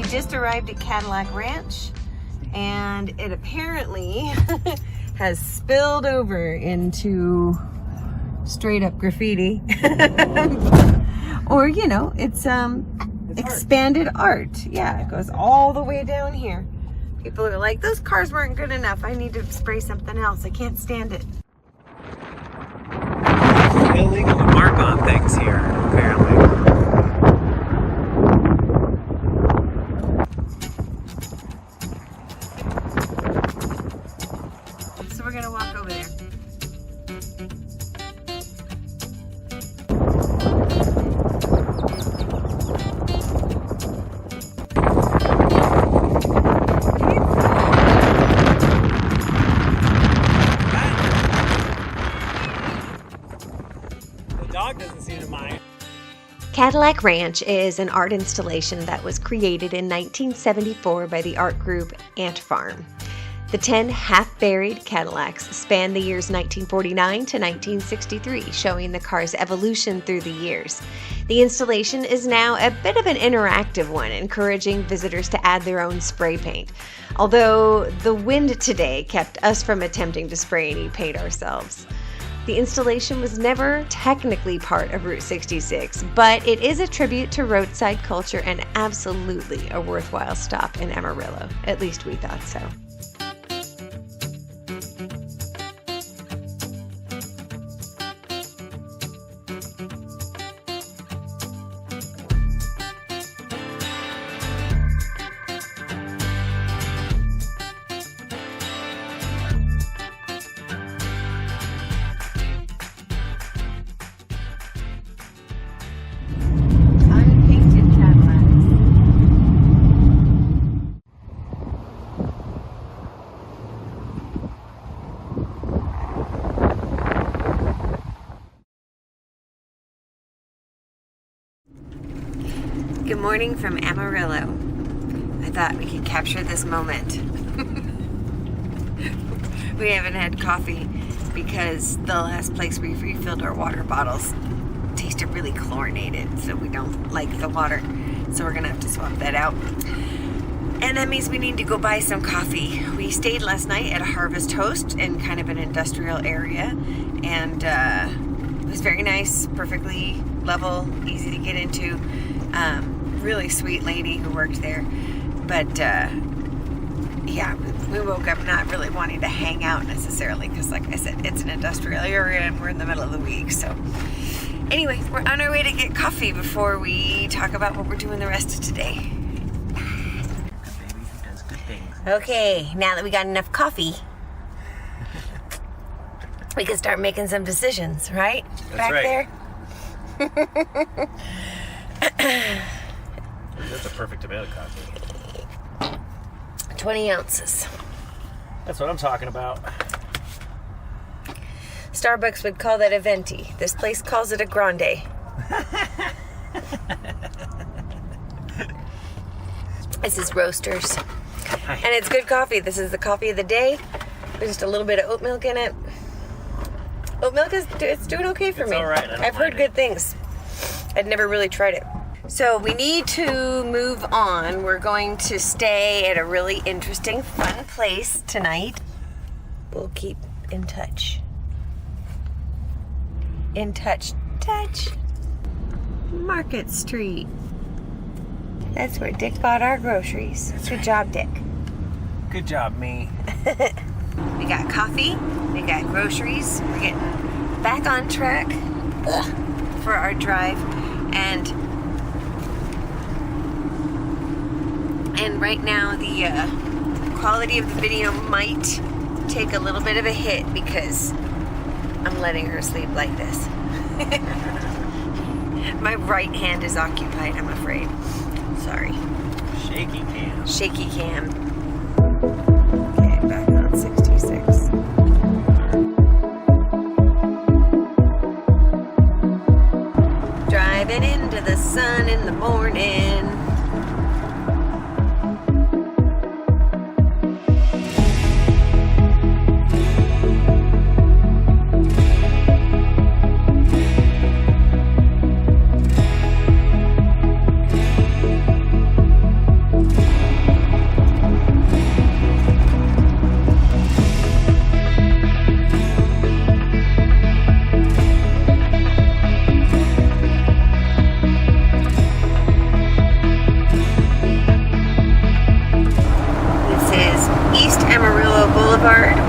just arrived at Cadillac Ranch, and it apparently has spilled over into straight up graffiti. Or, you know, it's expanded art. Yeah, it goes all the way down here. People are like, those cars weren't good enough. I need to spray something else. I can't stand it. Illegal to mark on things here, apparently. So we're gonna walk over there. Doesn't seem to mind. Cadillac Ranch is an art installation that was created in 1974 by the art group Ant Farm. The 10 half-buried Cadillacs span the years 1949 to 1963, showing the car's evolution through the years. The installation is now a bit of an interactive one, encouraging visitors to add their own spray paint. Although the wind today kept us from attempting to spray any paint ourselves. The installation was never technically part of Route 66, but it is a tribute to roadside culture and absolutely a worthwhile stop in Amarillo. At least we thought so. Good morning from Amarillo. I thought we could capture this moment. We haven't had coffee because the last place we refilled our water bottles tasted really chlorinated, so we don't like the water. So we're gonna have to swap that out. And that means we need to go buy some coffee. We stayed last night at a Harvest Host in kind of an industrial area, and it was very nice, perfectly level, easy to get into. Really sweet lady who worked there, but yeah, we woke up not really wanting to hang out necessarily because, like I said, it's an industrial area and we're in the middle of the week. So anyway, we're on our way to get coffee before we talk about what we're doing the rest of today. Okay, now that we got enough coffee, we can start making some decisions, right? That's Back right. There. That's a perfect amount of coffee. 20 ounces. That's what I'm talking about. Starbucks would call that a venti. This place calls it a grande. This is Roasters. And it's good coffee. This is the coffee of the day. There's just a little bit of oat milk in it. Oat milk it's doing okay for me. All right. I've heard good things. I'd never really tried it. So we need to move on. We're going to stay at a really interesting, fun place tonight. We'll keep in touch. In touch. Touch. Market Street. That's where Dick bought our groceries. Good job, Dick. Good job, me. We got coffee. We got groceries. We're getting back on track for our drive. And right now the quality of the video might take a little bit of a hit because I'm letting her sleep like this. My right hand is occupied, I'm afraid. Sorry. Shaky cam. Shaky cam. Okay, back on 66. Driving into the sun in the morning.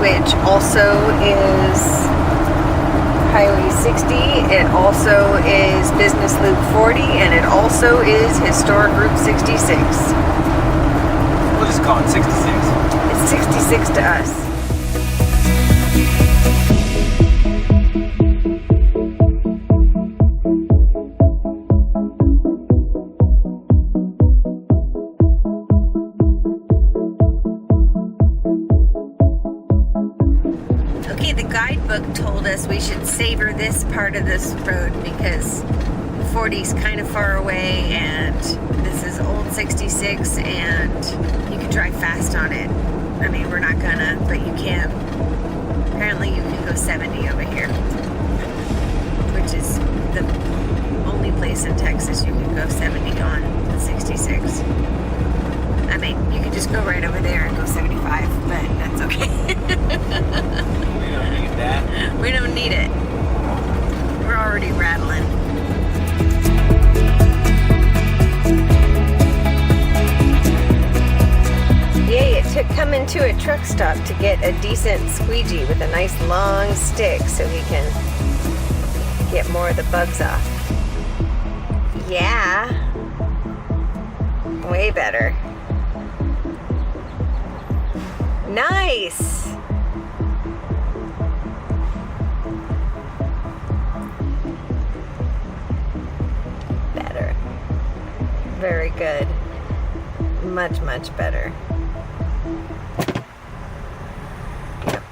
which also is Highway 60. It also is Business Loop 40, and it also is Historic Route 66. We'll just call it 66. It's 66 to us. Okay, the guidebook told us we should savor this part of this road because 40's kind of far away, and this is old 66, and you can drive fast on it. I mean, we're not gonna, but you can. Apparently you can go 70 over here, which is the only place in Texas you can go 70 on the 66. I mean, you could just go right over there and go 75, but that's okay. We don't need that. We don't need it. We're already rattling. Yay, it took coming to a truck stop to get a decent squeegee with a nice long stick so he can get more of the bugs off. Yeah. Way better. Nice. Better. Very good. Much, much better. Yep.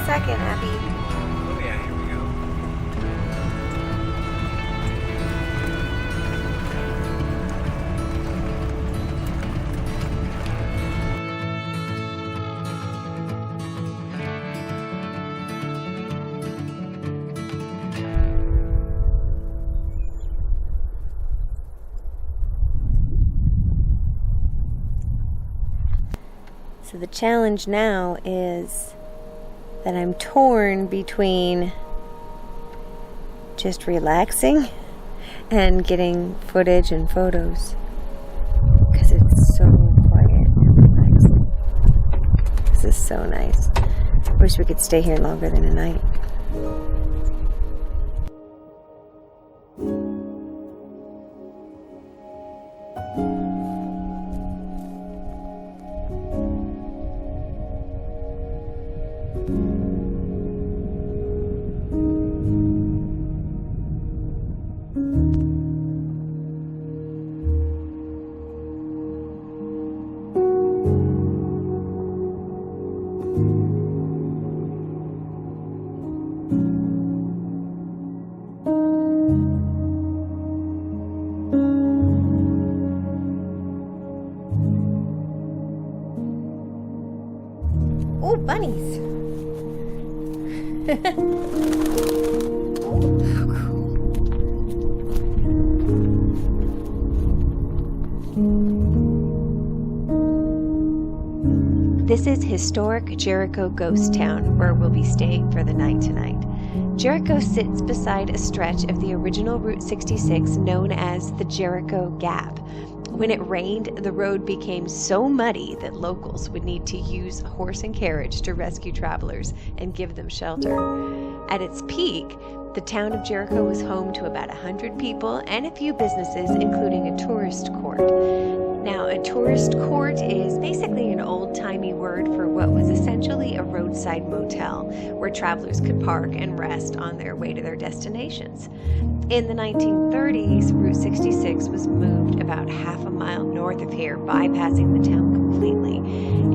Second, Abby. Oh yeah, here we go. So the challenge now is that I'm torn between just relaxing and getting footage and photos because it's so quiet and relaxing. This is so nice. I wish we could stay here longer than a night. Oh, bunnies. historic Jericho ghost town where we'll be staying for the night tonight. Jericho sits beside a stretch of the original Route 66 known as the Jericho Gap. When it rained, the road became so muddy that locals would need to use horse and carriage to rescue travelers and give them shelter. At its peak, the town of Jericho was home to about 100 people and a few businesses, including a tourist court. Now, a tourist court is basically an old-timey word for what was essentially a roadside motel where travelers could park and rest on their way to their destinations. In the 1930s, Route 66 was moved about half a mile north of here, bypassing the town completely,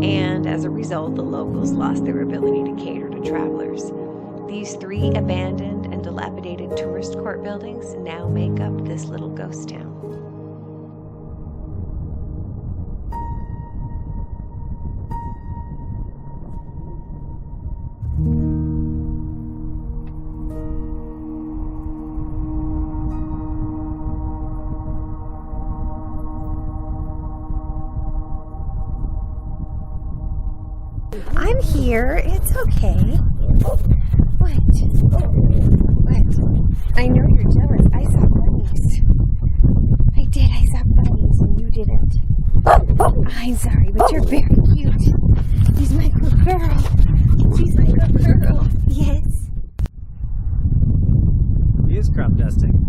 and as a result, the locals lost their ability to cater to travelers. These 3 abandoned and dilapidated tourist court buildings now make up this little ghost town. I'm here. It's okay. What? I know you're jealous. I saw bunnies. I did. I saw bunnies and you didn't. I'm sorry, but you're very cute. She's my good girl. She's my good girl. Yes. He is crop dusting.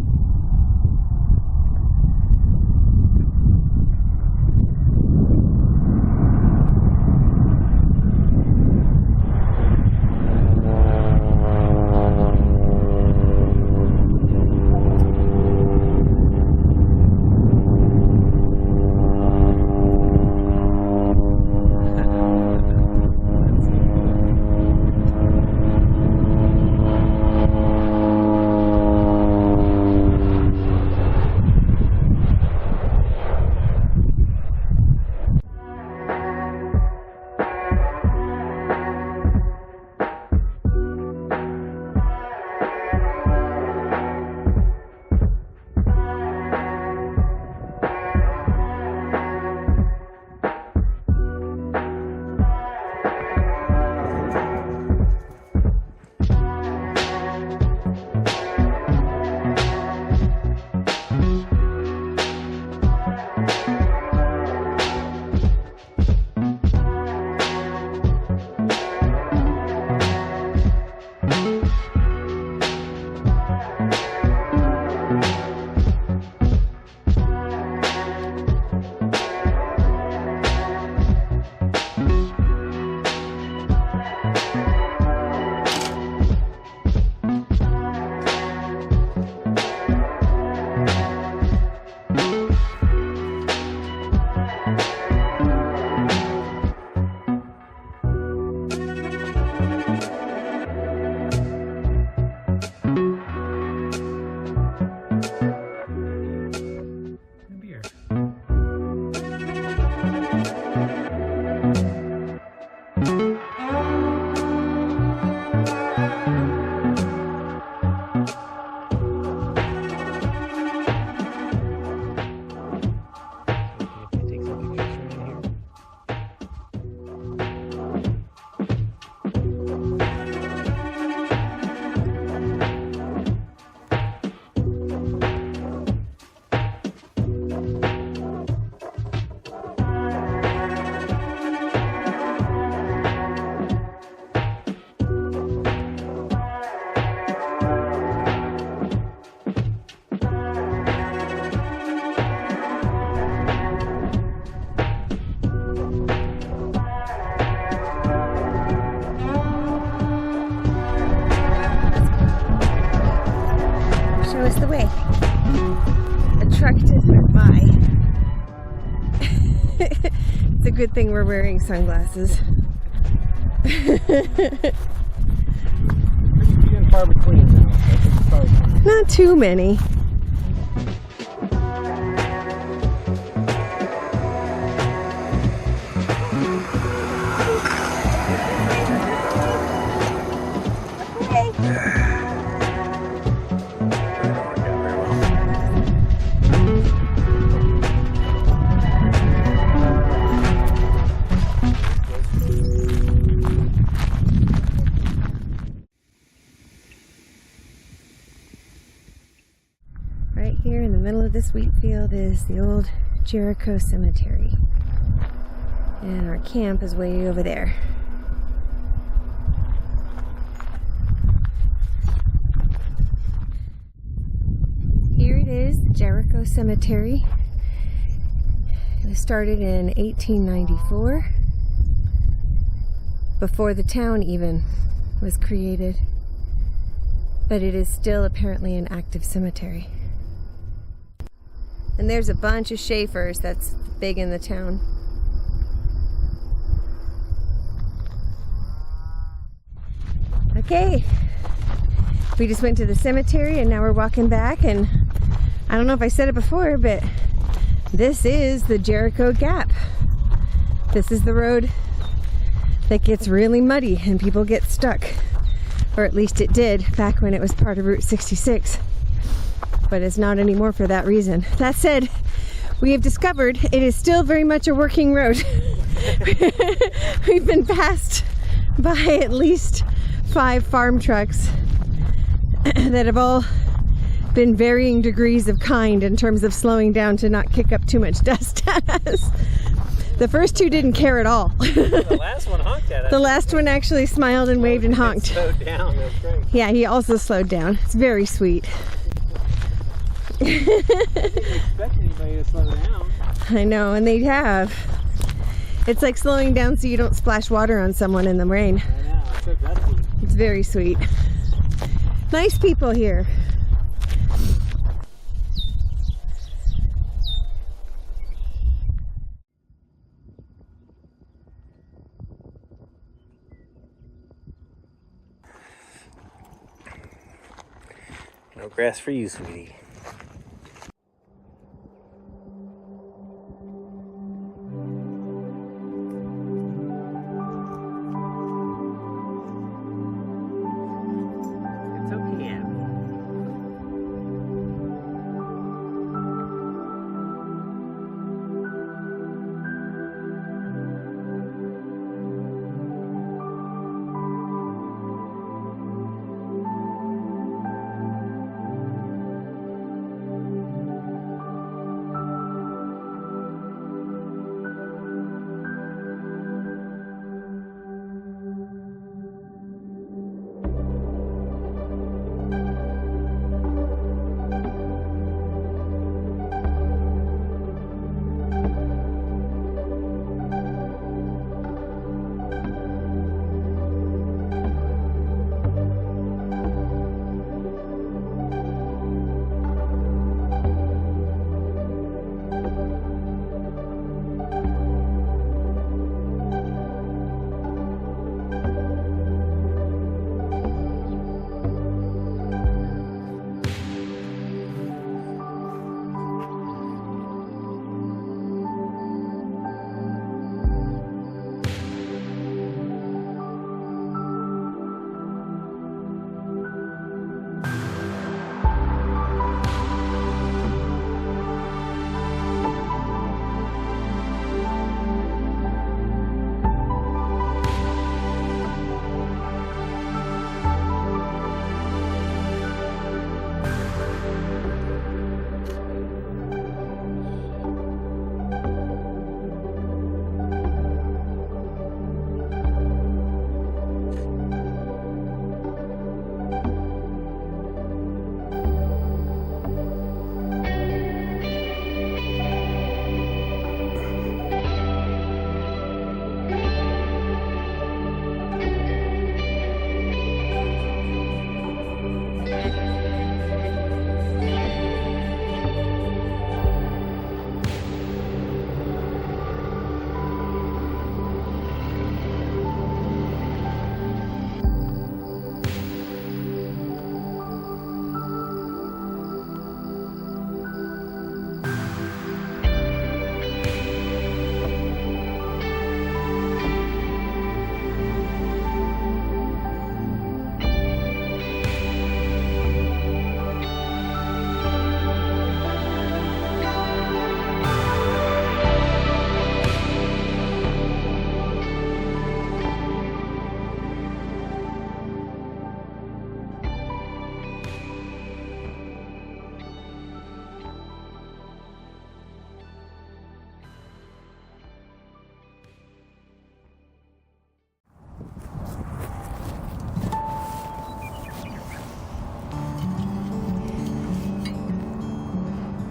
Good thing we're wearing sunglasses. Few and far between. Not too many. right here in the middle of this wheat field is the old Jericho Cemetery. And our camp is way over there. Here it is, the Jericho Cemetery. It was started in 1894, before the town even was created. But it is still apparently an active cemetery. And there's a bunch of Schaffers that's big in the town. Okay, we just went to the cemetery and now we're walking back, and I don't know if I said it before, but this is the Jericho Gap. This is the road that gets really muddy and people get stuck. Or at least it did back when it was part of Route 66. But it's not anymore for that reason. That said, we have discovered it is still very much a working road. We've been passed by at least 5 farm trucks that have all been varying degrees of kind in terms of slowing down to not kick up too much dust at us. The first 2 didn't care at all. The last one honked at us. The last one actually smiled and waved and honked. Slowed down. That was great. Yeah, he also slowed down. It's very sweet. I didn't expect anybody to slow down. I know, and they have. It's like slowing down so you don't splash water on someone in the rain. I know, it's so dusty. It's very sweet. Nice people here. No grass for you, sweetie. It's okay.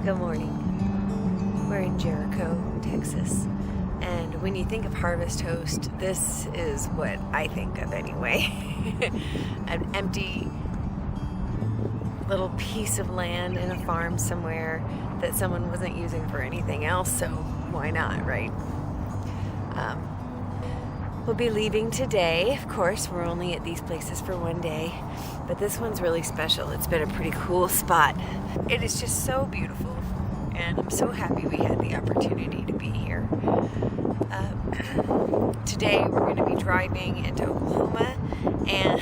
Good morning. We're in Jericho, Texas. And when you think of Harvest Host, this is what I think of anyway. An empty little piece of land in a farm somewhere that someone wasn't using for anything else, so why not, right? We'll be leaving today. Of course, we're only at these places for one day, but this one's really special. It's been a pretty cool spot. It is just so beautiful, and I'm so happy we had the opportunity to be here. Today we're going to be driving into Oklahoma, and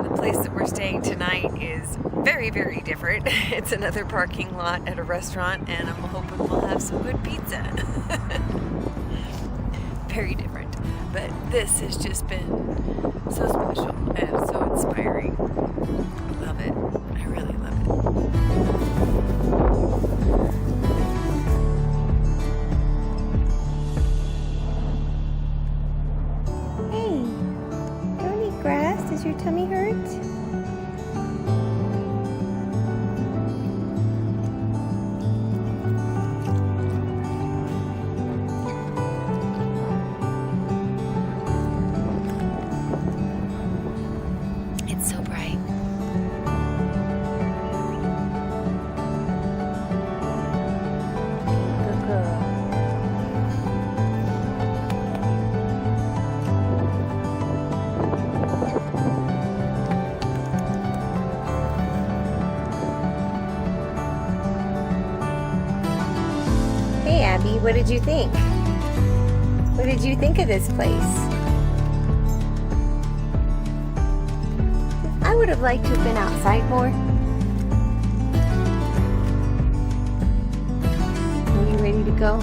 the place that we're staying tonight is very, very different. It's another parking lot at a restaurant, and I'm hoping we'll have some good pizza. Very different, but this has just been so special and so inspiring. I love it. I really love it. Hey, don't eat grass. Does your tummy hurt? It's so bright. Good girl. Hey, Abby, what did you think? What did you think of this place? I would have liked to have been outside more. Are you ready to go?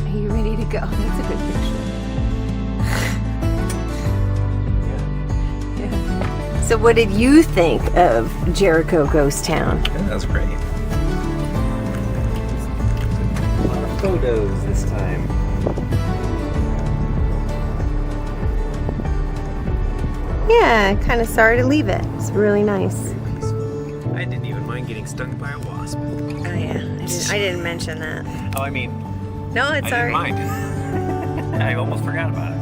Are you ready to go? That's a good picture. So what did you think of Jericho Ghost Town? Yeah, that was great. A lot of photos this time. Yeah, kind of sorry to leave it. It's really nice. I didn't even mind getting stung by a wasp. Oh yeah, I didn't mention that. Oh, I mean, No, I it's didn't alright. mind. I almost forgot about it.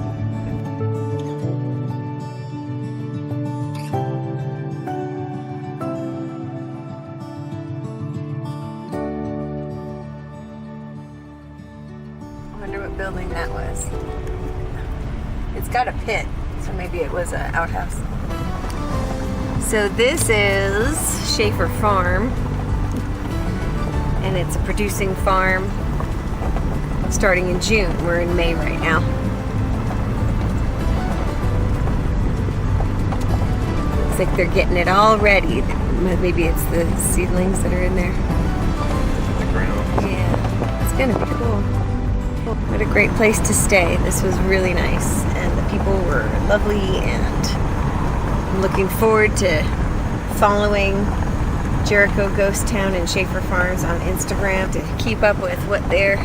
I wonder what building that was. It's got a pit, so maybe it was an outhouse. So this is Schaffer Farm, and it's a producing farm starting in June. We're in May right now. Looks like they're getting it all ready. Maybe it's the seedlings that are in there. The ground. Yeah, it's gonna be cool. What a great place to stay. This was really nice, and the people were lovely, and I'm looking forward to following Jericho Ghost Town and Schaffer Farms on Instagram to keep up with what they're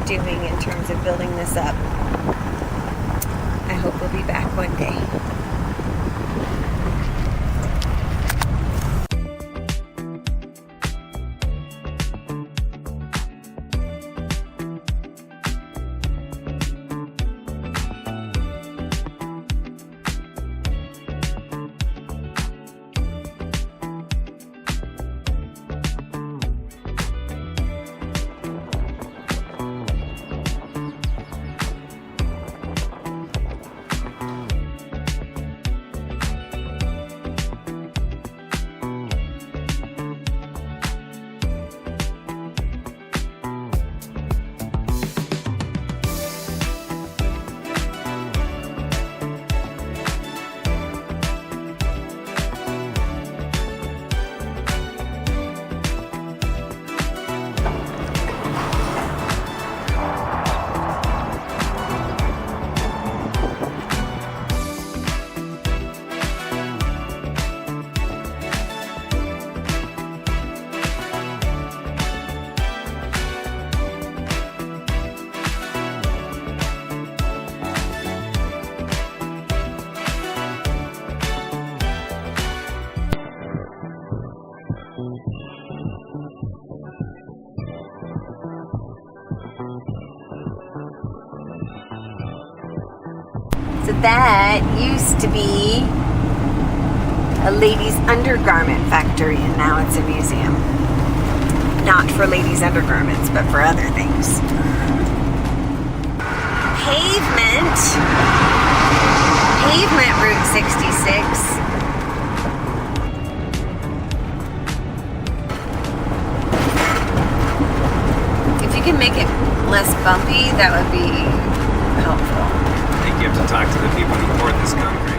doing in terms of building this up. I hope we'll be back one day. So that used to be a ladies' undergarment factory, and now it's a museum. Not for ladies' undergarments, but for other things. Pavement Route 66. If you can make it less bumpy, that would be helpful. I think you have to talk to the people who poured this concrete.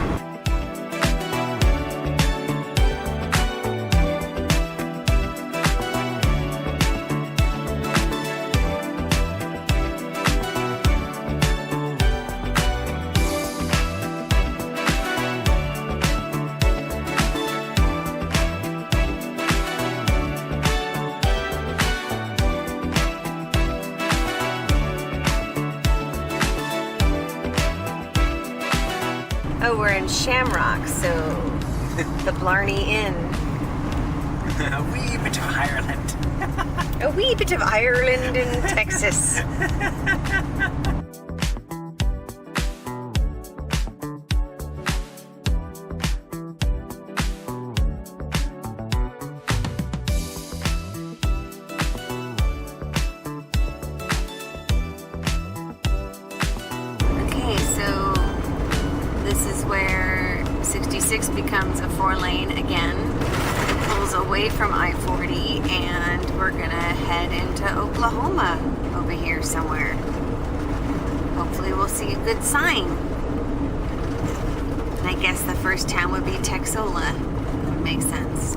Oh, we're in Shamrock, so the Blarney Inn. A wee bit of Ireland. A wee bit of Ireland in Texas. Okay, so this is where 66 becomes a 4-lane again. It pulls away from I-40, and we're gonna head into Oklahoma over here somewhere. Hopefully we'll see a good sign. And I guess the first town would be Texola. Makes sense.